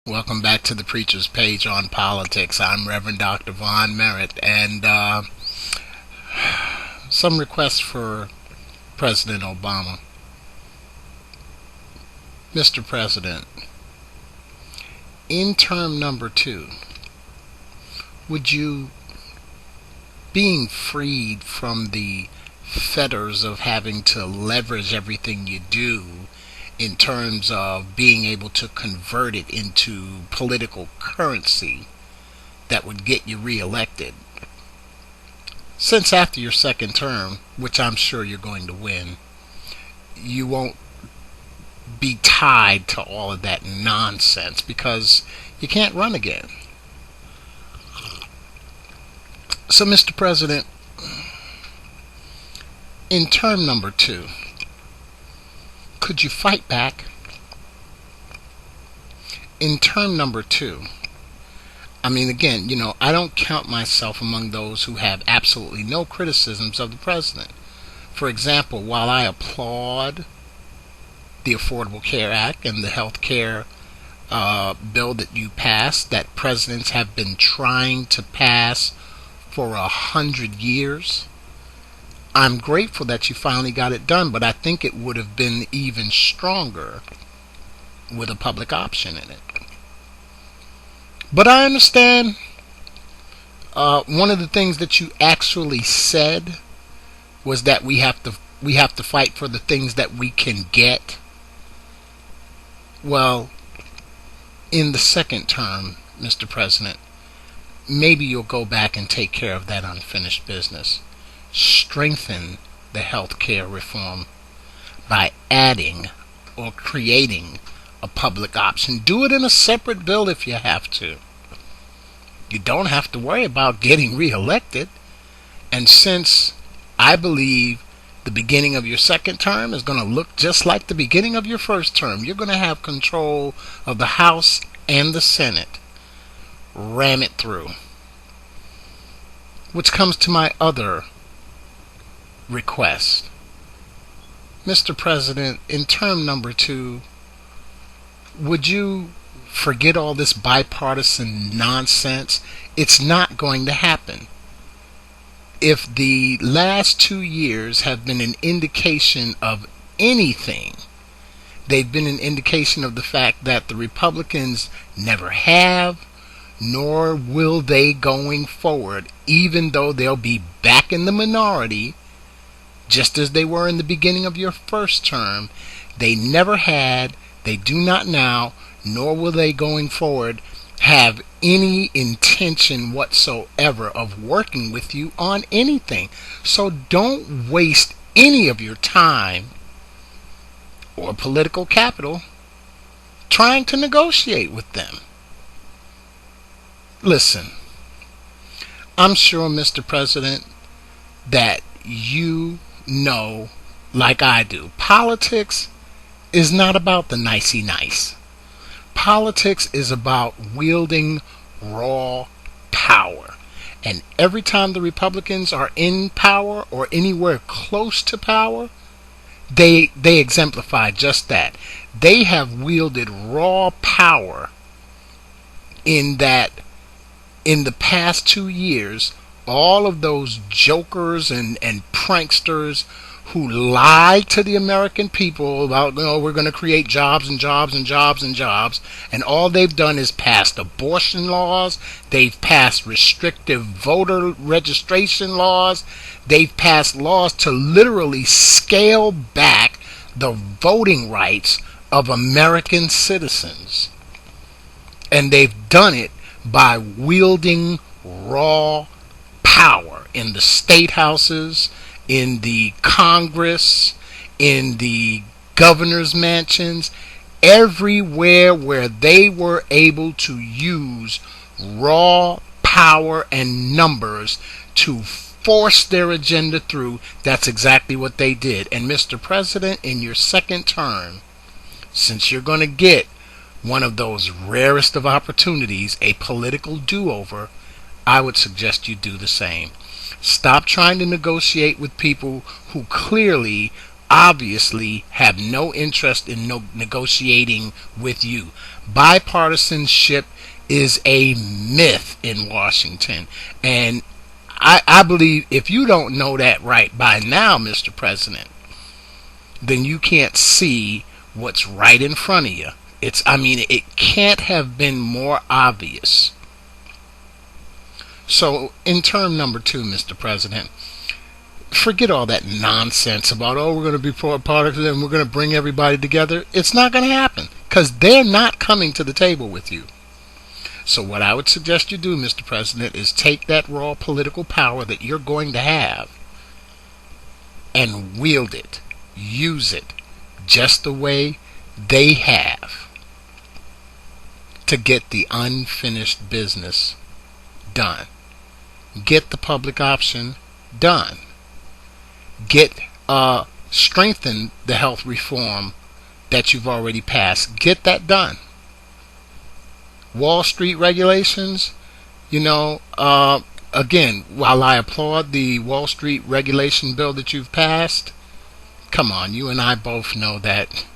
Welcome back to the Preacher's Page on Politics. I'm Reverend Dr. Von Merritt, and some requests for President Obama. Mr. President, in term number 2, would you, being freed from the fetters of having to leverage everything you do in terms of being able to convert it into political currency that would get you reelected, since after your second term, which I'm sure you're going to win, you won't be tied to all of that nonsense because you can't run again. So, Mr. President, in term number 2, could you fight back? In term number 2, again, I don't count myself among those who have absolutely no criticisms of the president. For example, while I applaud the Affordable Care Act and the health care bill that you passed, that presidents have been trying to pass for 100 years, I'm grateful that you finally got it done, but I think it would have been even stronger with a public option in it. But I understand one of the things that you actually said was that we have to fight for the things that we can get. Well, in the second term, Mr. President, maybe you'll go back and take care of that unfinished business. Strengthen the health care reform by adding or creating a public option. Do it in a separate bill if you have to. You don't have to worry about getting reelected. And since I believe the beginning of your second term is going to look just like the beginning of your first term, you're going to have control of the House and the Senate. Ram it through. Which comes to my other request. Mr. President, in term number 2, would you forget all this bipartisan nonsense? It's not going to happen. If the last 2 years have been an indication of anything, they've been an indication of the fact that the Republicans never have, nor will they going forward, even though they'll be back in the minority, just as they were in the beginning of your first term. They never had, they do not now, nor will they going forward have any intention whatsoever of working with you on anything. So don't waste any of your time or political capital trying to negotiate with them. Listen, I'm sure, Mr. President, that you know, like I do, politics is not about the nicey nice. Politics is about wielding raw power. And every time the Republicans are in power or anywhere close to power, they exemplify just that. They have wielded raw power in that in the past 2 years, all of those jokers and pranksters who lied to the American people about, we're going to create jobs and jobs and jobs and jobs, and all they've done is passed abortion laws, they've passed restrictive voter registration laws, they've passed laws to literally scale back the voting rights of American citizens. And they've done it by wielding raw power in the state houses, in the Congress, in the governor's mansions, everywhere where they were able to use raw power and numbers to force their agenda through. That's exactly what they did. And Mr. President, in your second term, since you're going to get one of those rarest of opportunities, a political do-over, I would suggest you do the same. Stop trying to negotiate with people who clearly obviously have no interest in negotiating with you. Bipartisanship is a myth in Washington. And I believe if you don't know that right by now, Mr. President, then you can't see what's right in front of you. It can't have been more obvious. So, in term number 2, Mr. President, forget all that nonsense about, oh, we're going to be partisan and we're going to bring everybody together. It's not going to happen because they're not coming to the table with you. So what I would suggest you do, Mr. President, is take that raw political power that you're going to have and wield it. Use it just the way they have to get the unfinished business done. Get the public option done. Strengthen the health reform that you've already passed. Get that done. Wall Street regulations, again, while I applaud the Wall Street regulation bill that you've passed, come on, you and I both know that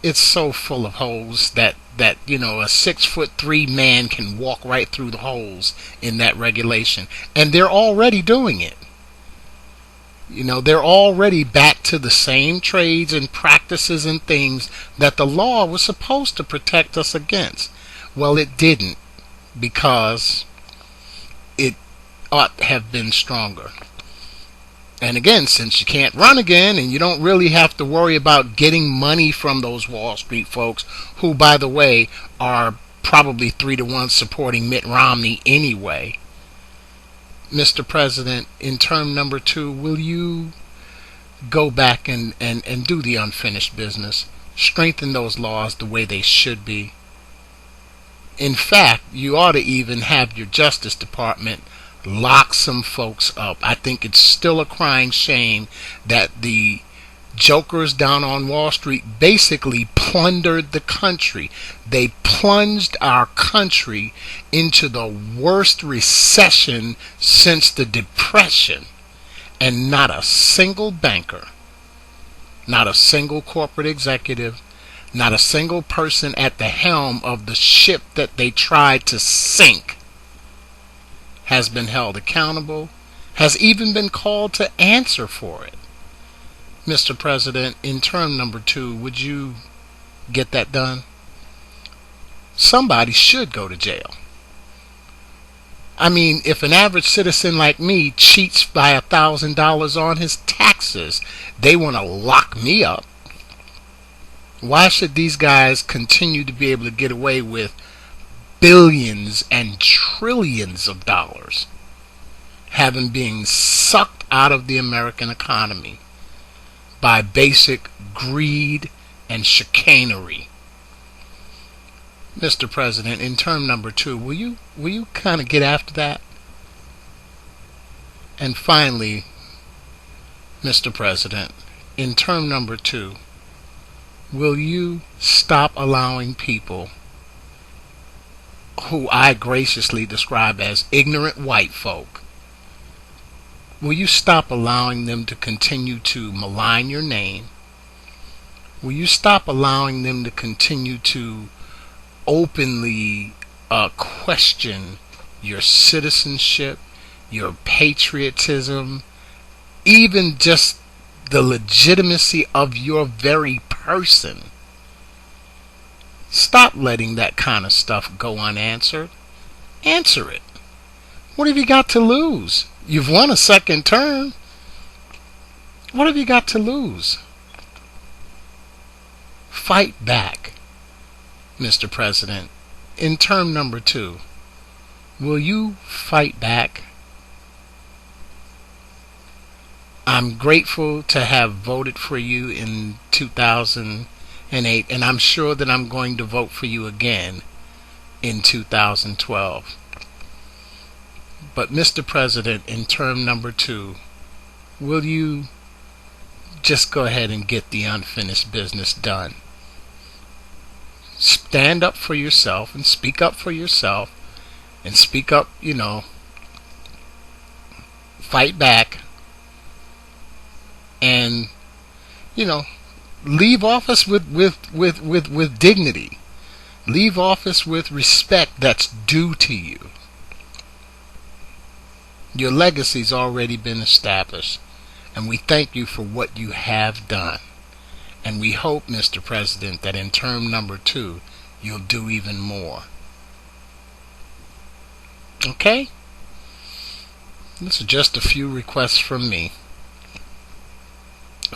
it's so full of holes that a 6'3" man can walk right through the holes in that regulation. And they're already doing it. They're already back to the same trades and practices and things that the law was supposed to protect us against. Well, it didn't, because it ought to have been stronger. And again, since you can't run again and you don't really have to worry about getting money from those Wall Street folks, who, by the way, are probably 3-1 supporting Mitt Romney anyway, Mr. President, in term number 2, will you go back and do the unfinished business? Strengthen those laws the way they should be. In fact, you ought to even have your Justice Department lock some folks up. I think it's still a crying shame that the jokers down on Wall Street basically plundered the country. They plunged our country into the worst recession since the Depression. And not a single banker, not a single corporate executive, not a single person at the helm of the ship that they tried to sink has been held accountable, has even been called to answer for it. Mr. President, in term number 2, would you get that done? Somebody should go to jail. If an average citizen like me cheats by $1,000 on his taxes, they want to lock me up. Why should these guys continue to be able to get away with billions and trillions of dollars having been sucked out of the American economy by basic greed and chicanery? Mr. President, in term number 2, will you kind of get after that? And finally, Mr. President, in term number 2, will you stop allowing people who I graciously describe as ignorant white folk, will you stop allowing them to continue to malign your name? Will you stop allowing them to continue to openly question your citizenship, your patriotism, even just the legitimacy of your very person? Stop letting that kind of stuff go unanswered. Answer it. What have you got to lose? You've won a second term. What have you got to lose? Fight back, Mr. President. In term number 2, will you fight back? I'm grateful to have voted for you in 2008, and I'm sure that I'm going to vote for you again in 2012. But Mr. President, in term number 2, will you just go ahead and get the unfinished business done? Stand up for yourself and speak up for yourself, and speak up, fight back, and You know, leave office with dignity. Leave office with respect that's due to you. Your legacy's already been established, and we thank you for what you have done. And we hope, Mr. President, that in term number 2, you'll do even more. Okay? This is just a few requests from me.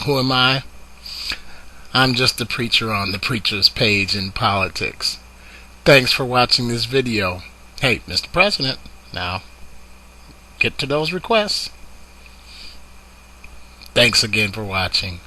Who am I? I'm just a preacher on the preacher's page in politics. Thanks for watching this video. Hey, Mr. President, now get to those requests. Thanks again for watching.